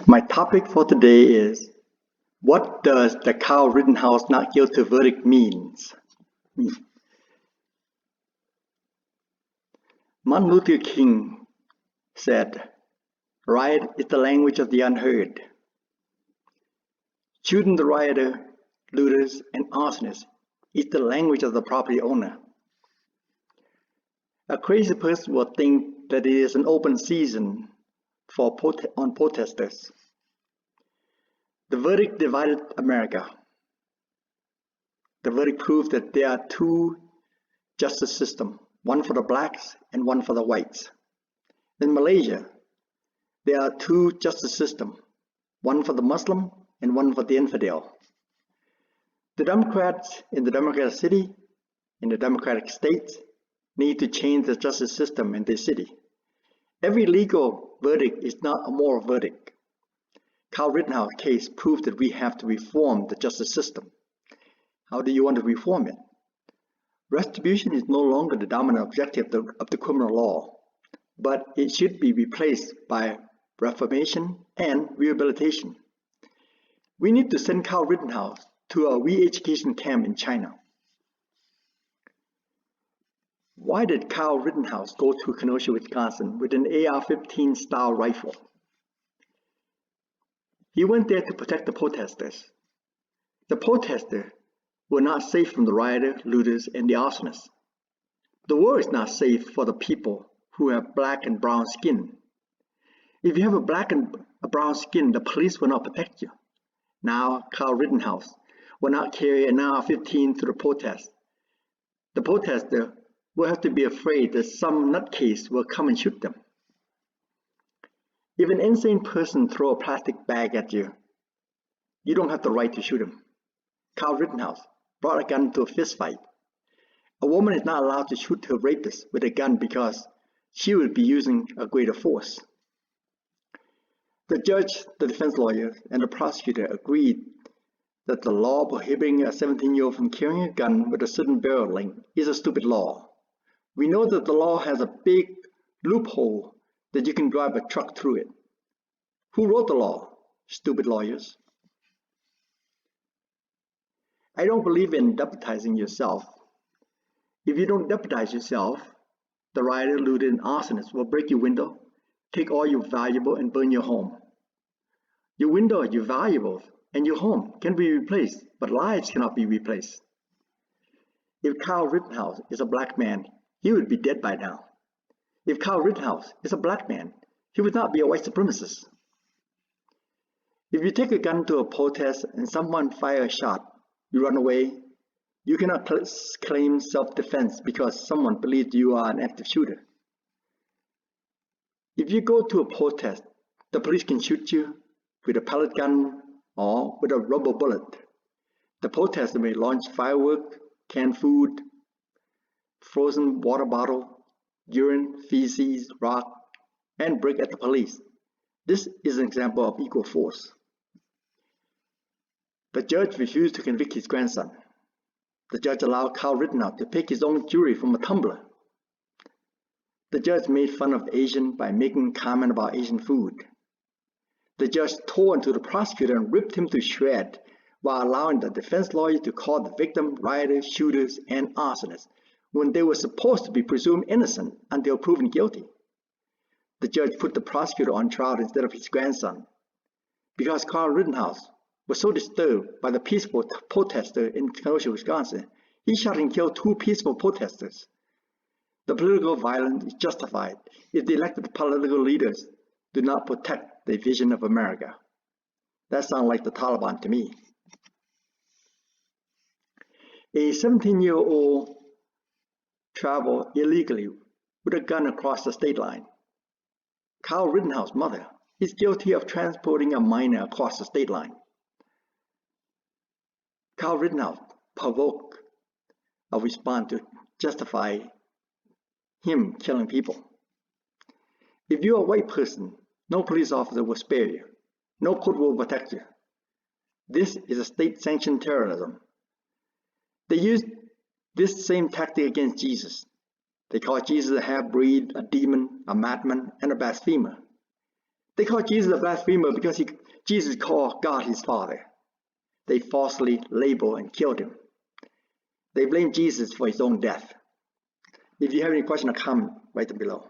My topic for today is, what does the Kyle Rittenhouse not guilty verdict means? Martin Luther King said, "Riot is the language of the unheard." Shooting the rioter, looters, and arsonists is the language of the property owner. A crazy person will think that it is an open season on protesters. The verdict divided America. The verdict proved that there are two justice systems, one for the blacks and one for the whites. In Malaysia, there are two justice systems, one for the Muslim and one for the infidel. The Democrats in the Democratic City, in the Democratic states, need to change the justice system in their city. Every legal verdict is not a moral verdict. Kyle Rittenhouse case proved that we have to reform the justice system. How do you want to reform it? Retribution is no longer the dominant objective of the criminal law, but it should be replaced by reformation and rehabilitation. We need to send Kyle Rittenhouse to a re-education camp in China. Why did Kyle Rittenhouse go to Kenosha, Wisconsin with an AR-15 style rifle? He went there to protect the protesters. The protesters were not safe from the rioters, looters, and the arsonists. The world is not safe for the people who have black and brown skin. If you have a black and a brown skin, the police will not protect you. Now, Kyle Rittenhouse will not carry an AR-15 to the protest. The protester will have to be afraid that some nutcase will come and shoot them. If an insane person throws a plastic bag at you, you don't have the right to shoot him. Kyle Rittenhouse brought a gun to a fist fight. A woman is not allowed to shoot her rapist with a gun because she would be using a greater force. The judge, the defense lawyer, and the prosecutor agreed that the law prohibiting a 17-year-old from carrying a gun with a certain barrel length is a stupid law. We know that the law has a big loophole that you can drive a truck through it. Who wrote the law? Stupid lawyers. I don't believe in deputizing yourself. If you don't deputize yourself, the rioter, looter, and arsonist will break your window, take all your valuables, and burn your home. Your window, your valuables, and your home can be replaced, but lives cannot be replaced. If Kyle Rittenhouse is a black man, he would be dead by now. If Kyle Rittenhouse is a black man, he would not be a white supremacist. If you take a gun to a protest and someone fires a shot, you run away, you cannot claim self-defense because someone believes you are an active shooter. If you go to a protest, the police can shoot you with a pellet gun or with a rubber bullet. The protester may launch fireworks, canned food, frozen water bottle, urine, feces, rock, and brick at the police. This is an example of equal force. The judge refused to convict his grandson. The judge allowed Kyle Rittenhouse to pick his own jury from a tumbler. The judge made fun of Asian by making a comment about Asian food. The judge tore into the prosecutor and ripped him to shreds while allowing the defense lawyer to call the victim rioters, shooters, and arsonists when they were supposed to be presumed innocent until proven guilty. The judge put the prosecutor on trial instead of his grandson. Because Kyle Rittenhouse was so disturbed by the peaceful protester in Kenosha, Wisconsin, he shot and killed two peaceful protesters. The political violence is justified if the elected political leaders do not protect the vision of America. That sounds like the Taliban to me. A 17-year-old traveled illegally with a gun across the state line. Kyle Rittenhouse's mother is guilty of transporting a minor across the state line. Kyle Rittenhouse provoked a response to justify him killing people. If you're a white person, no police officer will spare you. No court will protect you. This is a state-sanctioned terrorism. They used this same tactic against Jesus. They called Jesus a half-breed, a demon, a madman, and a blasphemer. They call Jesus a blasphemer because Jesus called God his Father. They falsely labeled and killed him. They blame Jesus for his own death. If you have any question or comment, write them below.